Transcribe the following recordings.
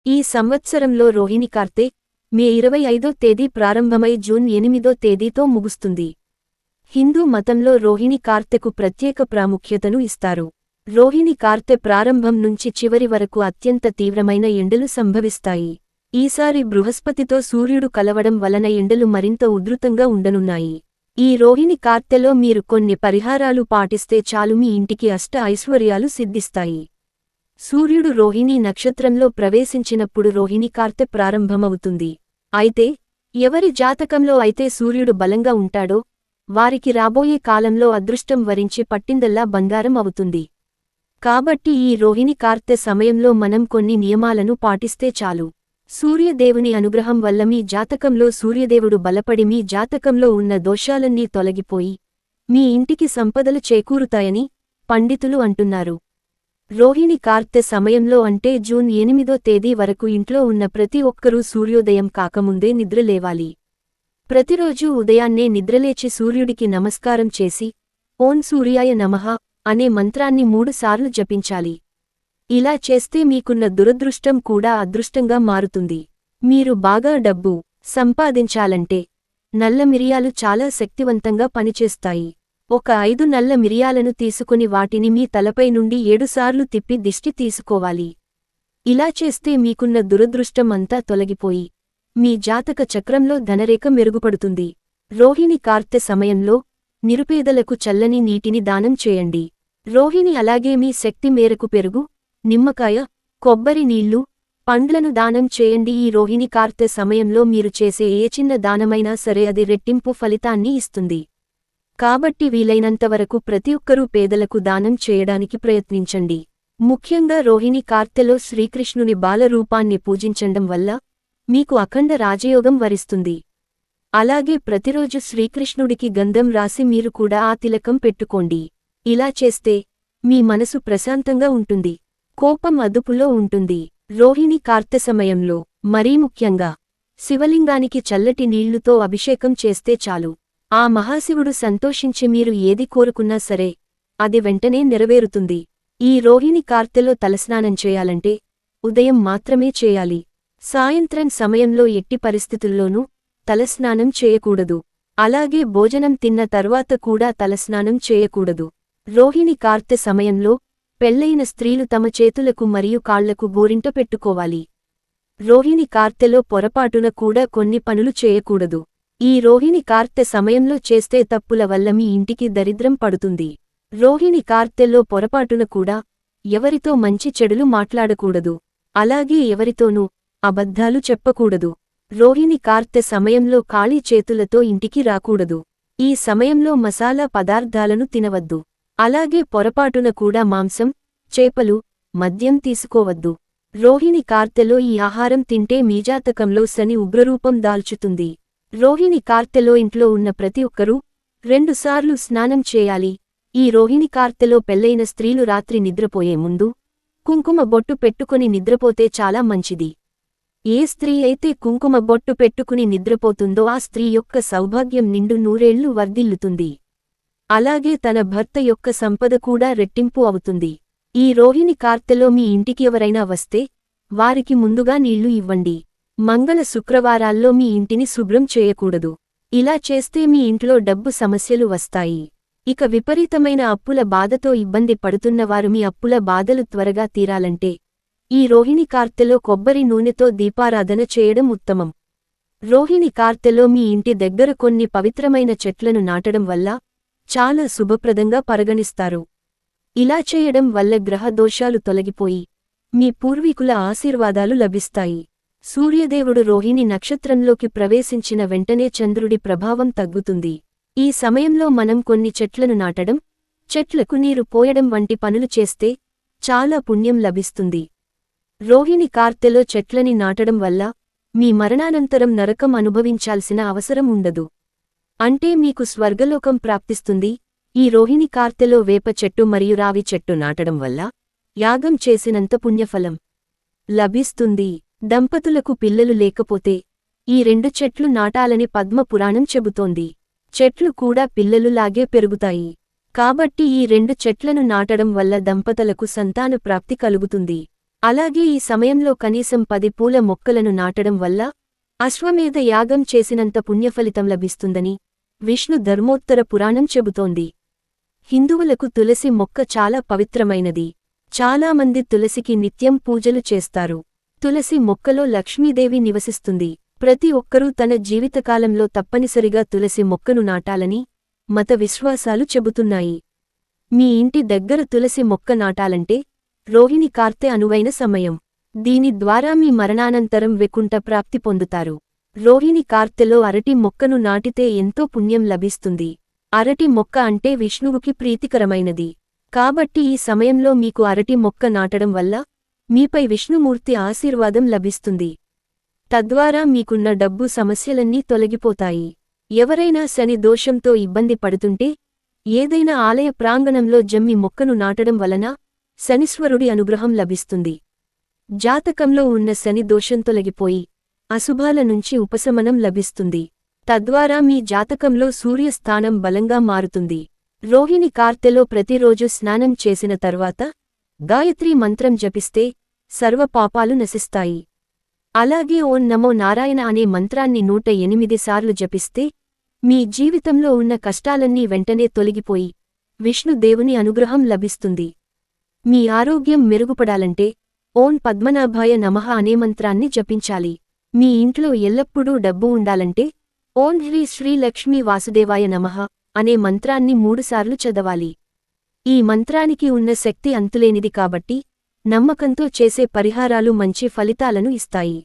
ఈ సంవత్సరంలో రోహిణి కార్తె మే 25వ తేదీ ప్రారంభమై జూన్ 8వ తేదీతో ముగుస్తుంది. హిందూ మతంలో రోహిణి కార్తెకు ప్రత్యేక ప్రాముఖ్యతను ఇస్తారు. రోహిణి కార్తె ప్రారంభం నుంచి చివరి వరకు అత్యంత తీవ్రమైన ఎండలు సంభవిస్తాయి. ఈసారి బృహస్పతితో సూర్యుడు కలవడం వలన ఎండలు మరింత ఉధృతంగా ఉండనున్నాయి. ఈ రోహిణి కార్తెలో మీరు కొన్ని పరిహారాలు పాటిస్తే చాలు మీ ఇంటికి అష్ట ఐశ్వర్యాలు సిద్ధిస్తాయి. సూర్యుడు రోహిణీ నక్షత్రంలో ప్రవేశించినప్పుడు రోహిణి కార్తె ప్రారంభమవుతుంది. అయితే ఎవరి జాతకంలో అయితే సూర్యుడు బలంగా ఉంటాడో వారికి రాబోయే కాలంలో అదృష్టం వరించి పట్టిందల్లా బంగారం అవుతుంది. కాబట్టి ఈ రోహిణి కార్తె సమయంలో మనం కొన్ని నియమాలను పాటిస్తే చాలు. సూర్యదేవుని అనుగ్రహం వల్ల మీ జాతకంలో సూర్యదేవుడు బలపడి మీ జాతకంలో ఉన్న దోషాలన్నీ తొలగిపోయి మీ ఇంటికి సంపదలు చేకూరుతాయని పండితులు అంటున్నారు. రోహిణి కార్తె సమయంలో అంటే జూన్ 8వ తేదీ వరకు ఇంట్లో ఉన్న ప్రతి ఒక్కరూ సూర్యోదయం కాకముందే నిద్రలేవాలి. ప్రతిరోజూ ఉదయాన్నే నిద్రలేచి సూర్యుడికి నమస్కారం చేసి ఓం సూర్యాయ నమః అనే మంత్రాన్ని 3 సార్లు జపించాలి. ఇలా చేస్తే మీకున్న దురదృష్టం కూడా అదృష్టంగా మారుతుంది. మీరు బాగా డబ్బు సంపాదించాలంటే నల్ల మిరియాలు చాలా శక్తివంతంగా పనిచేస్తాయి. ఒక 5 నల్ల మిరియాలను తీసుకుని వాటిని మీ తలపై నుండి 7 సార్లు తిప్పి దిష్టి తీసుకోవాలి. ఇలా చేస్తే మీకున్న దురదృష్టం అంతా తొలగిపోయి మీ జాతక చక్రంలో ధనరేఖ మెరుగుపడుతుంది. రోహిణి కార్తె సమయంలో నిరుపేదలకు చల్లని నీటిని దానం చేయండి. రోహిణి అలాగే మీ శక్తి మేరకు పెరుగు, నిమ్మకాయ, కొబ్బరి నీళ్లు, పండ్లను దానం చేయండి. ఈ రోహిణి కార్తె సమయంలో మీరు చేసే ఏ చిన్న దానమైనా సరే అది రెట్టింపు ఫలితాన్ని ఇస్తుంది. కాబట్టి వీలైనంతవరకు ప్రతి ఒక్కరూ పేదలకు దానం చేయడానికి ప్రయత్నించండి. ముఖ్యంగా రోహిణి కార్తెలో శ్రీకృష్ణుని బాలరూపాన్ని పూజించండం వల్ల మీకు అఖండ రాజయోగం వరిస్తుంది. అలాగే ప్రతిరోజు శ్రీకృష్ణుడికి గంధం రాసి మీరు కూడా ఆ తిలకం పెట్టుకోండి. ఇలా చేస్తే మీ మనసు ప్రశాంతంగా ఉంటుంది, కోపం అదుపులో ఉంటుంది. రోహిణి కార్తె సమయంలో మరీ ముఖ్యంగా శివలింగానికి చల్లటి నీళ్లుతో అభిషేకం చేస్తే చాలు. ఆ మహాశివుడు సంతోషించి మీరు ఏది కోరుకున్నా సరే అది వెంటనే నెరవేరుతుంది. ఈ రోహిణి కార్తెలో తలస్నానం చేయాలంటే ఉదయం మాత్రమే చేయాలి. సాయంత్రం సమయంలో ఎట్టి పరిస్థితుల్లోనూ తలస్నానం చేయకూడదు. అలాగే భోజనం తిన్న తర్వాత కూడా తలస్నానం చేయకూడదు. రోహిణి కార్తె సమయంలో పెళ్లైన స్త్రీలు తమ చేతులకు మరియు కాళ్లకు గోరింట పెట్టుకోవాలి. రోహిణి కార్తెలో పొరపాటున కూడా కొన్ని పనులు చేయకూడదు. ఈ రోహిణి కార్తె సమయంలో చేస్తే తప్పుల వల్ల మీ ఇంటికి దరిద్రం పడుతుంది. రోహిణి కార్తెలో పొరపాటున కూడా ఎవరితో మంచి చెడులు మాట్లాడకూడదు. అలాగే ఎవరితోనూ అబద్ధాలు చెప్పకూడదు. రోహిణి కార్తె సమయంలో ఖాళీ చేతులతో ఇంటికి రాకూడదు. ఈ సమయంలో మసాలా పదార్థాలను తినవద్దు. అలాగే పొరపాటున కూడా మాంసం, చేపలు, మద్యం తీసుకోవద్దు. రోహిణి కార్తెలో ఈ ఆహారం తింటే మీ జాతకంలో శని ఉగ్రరూపం దాల్చుతుంది. రోహిణి కార్తెలో ఇంట్లో ఉన్న ప్రతి ఒక్కరూ 2 సార్లు స్నానం చేయాలి. ఈ రోహిణి కార్తెలో పెళ్లైన స్త్రీలు రాత్రి నిద్రపోయే ముందు కుంకుమ బొట్టు పెట్టుకుని నిద్రపోతే చాలా మంచిది. ఏ స్త్రీ అయితే కుంకుమ బొట్టు పెట్టుకుని నిద్రపోతుందో ఆ స్త్రీ యొక్క సౌభాగ్యం నిండు నూరేళ్లు వర్ధిల్లుతుంది. అలాగే తన భర్త యొక్క సంపద కూడా రెట్టింపు అవుతుంది. ఈ రోహిణి కార్తెలో మీ ఇంటికి ఎవరైనా వస్తే వారికి ముందుగా నీళ్లు ఇవ్వండి. మంగళ శుక్రవారాల్లో మీ ఇంటిని శుభ్రం చేయకూడదు. ఇలా చేస్తే మీ ఇంట్లో డబ్బు సమస్యలు వస్తాయి. ఇక విపరీతమైన అప్పుల బాధతో ఇబ్బంది పడుతున్నవారు మీ అప్పుల బాధలు త్వరగా తీరాలంటే ఈ రోహిణి కార్తెలో కొబ్బరి నూనెతో దీపారాధన చేయడం ఉత్తమం. రోహిణి కార్తెలో మీ ఇంటి దగ్గర కొన్ని పవిత్రమైన చెట్లను నాటడం వల్ల చాలా శుభప్రదంగా పరిగణిస్తారు. ఇలా చేయడం వల్ల గ్రహ దోషాలు తొలగిపోయి మీ పూర్వీకుల ఆశీర్వాదాలు లభిస్తాయి. సూర్యదేవుడు రోహిణి నక్షత్రంలోకి ప్రవేశించిన వెంటనే చంద్రుడి ప్రభావం తగ్గుతుంది. ఈ సమయంలో మనం కొన్ని చెట్లను నాటడం, చెట్లకు నీరు పోయడం వంటి పనులు చేస్తే చాలా పుణ్యం లభిస్తుంది. రోహిణి కార్తెలో చెట్లని నాటడం వల్ల మీ మరణానంతరం నరకం అనుభవించాల్సిన అవసరం ఉండదు. అంటే మీకు స్వర్గలోకం ప్రాప్తిస్తుంది. ఈ రోహిణి కార్తెలో వేప చెట్టు మరియు రావి చెట్టు నాటడం వల్ల యాగం చేసినంత పుణ్యఫలం లభిస్తుంది. దంపతులకు పిల్లలు లేకపోతే ఈ 2 చెట్లు నాటాలని పద్మ పురాణం చెబుతోంది. చెట్లు కూడా పిల్లలులాగే పెరుగుతాయి. కాబట్టి ఈ 2 చెట్లను నాటడం వల్ల దంపతులకు సంతాన ప్రాప్తి కలుగుతుంది. అలాగే ఈ సమయంలో కనీసం 10 పూల మొక్కలను నాటడం వల్ల అశ్వమేధ యాగం చేసినంత పుణ్యఫలితం లభిస్తుందని విష్ణు ధర్మోత్తర పురాణం చెబుతోంది. హిందువులకు తులసి మొక్క చాలా పవిత్రమైనది. చాలామంది తులసికి నిత్యం పూజలు చేస్తారు. తులసి మొక్కలో లక్ష్మీదేవి నివసిస్తుంది. ప్రతి ఒక్కరూ తన జీవితకాలంలో తప్పనిసరిగా తులసి మొక్కను నాటాలని మత విశ్వాసాలు చెబుతున్నాయి. మీ ఇంటి దగ్గర తులసి మొక్క నాటాలంటే రోహిణి కార్తె అనువైన సమయం. దీని ద్వారా మీ మరణానంతరం వైకుంఠ ప్రాప్తి పొందుతారు. రోహిణి కార్తెలో అరటి మొక్కను నాటితే ఎంతో పుణ్యం లభిస్తుంది. అరటి మొక్క అంటే విష్ణువుకి ప్రీతికరమైనది. కాబట్టి ఈ సమయంలో మీకు అరటి మొక్క నాటడం వల్ల మీపై విష్ణుమూర్తి ఆశీర్వాదం లభిస్తుంది. తద్వారా మీకున్న డబ్బు సమస్యలన్నీ తొలగిపోతాయి. ఎవరైనా శని దోషంతో ఇబ్బంది పడుతుంటే ఏదైనా ఆలయ ప్రాంగణంలో జమ్మి మొక్కను నాటడం వలన శనీశ్వరుడి అనుగ్రహం లభిస్తుంది. జాతకంలో ఉన్న శని దోషం తొలగిపోయి అశుభాల నుంచి ఉపశమనం లభిస్తుంది. తద్వారా మీ జాతకంలో సూర్యస్థానం బలంగా మారుతుంది. రోహిణి కార్తెలో ప్రతిరోజు స్నానం చేసిన తర్వాత గాయత్రీ మంత్రం జపిస్తే సర్వ పాపాలు నశిస్తాయి. అలాగే ఓం నమో నారాయణ అనే మంత్రాన్ని 108 సార్లు జపిస్తే మీ జీవితంలో ఉన్న కష్టాలన్నీ వెంటనే తొలగిపోయి విష్ణుదేవుని అనుగ్రహం లభిస్తుంది. మీ ఆరోగ్యం మెరుగుపడాలంటే ఓం పద్మనాభాయ నమః అనే మంత్రాన్ని జపించాలి. మీ ఇంట్లో ఎల్లప్పుడూ డబ్బు ఉండాలంటే ఓం హ్రీ శ్రీ లక్ష్మీ వాసుదేవాయ నమః అనే మంత్రాన్ని 3 సార్లు చదవాలి. ఈ మంత్రానికి ఉన్న శక్తి అంతులేనిది కాబట్టి నమ్మకంతో చేసే పరిహారాలు మంచి ఫలితాలను ఇస్తాయి.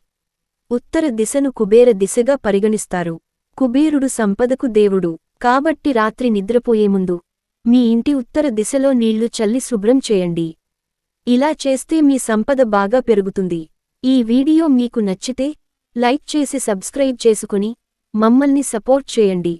ఉత్తర దిశను కుబేర దిశగా పరిగణిస్తారు. కుబేరుడు సంపదకు దేవుడు. కాబట్టి రాత్రి నిద్రపోయే ముందు మీ ఇంటి ఉత్తర దిశలో నీళ్లు చల్లి శుభ్రం చేయండి. ఇలా చేస్తే మీ సంపద బాగా పెరుగుతుంది. ఈ వీడియో మీకు నచ్చితే లైక్ చేసి సబ్స్క్రైబ్ చేసుకుని మమ్మల్ని సపోర్ట్ చేయండి.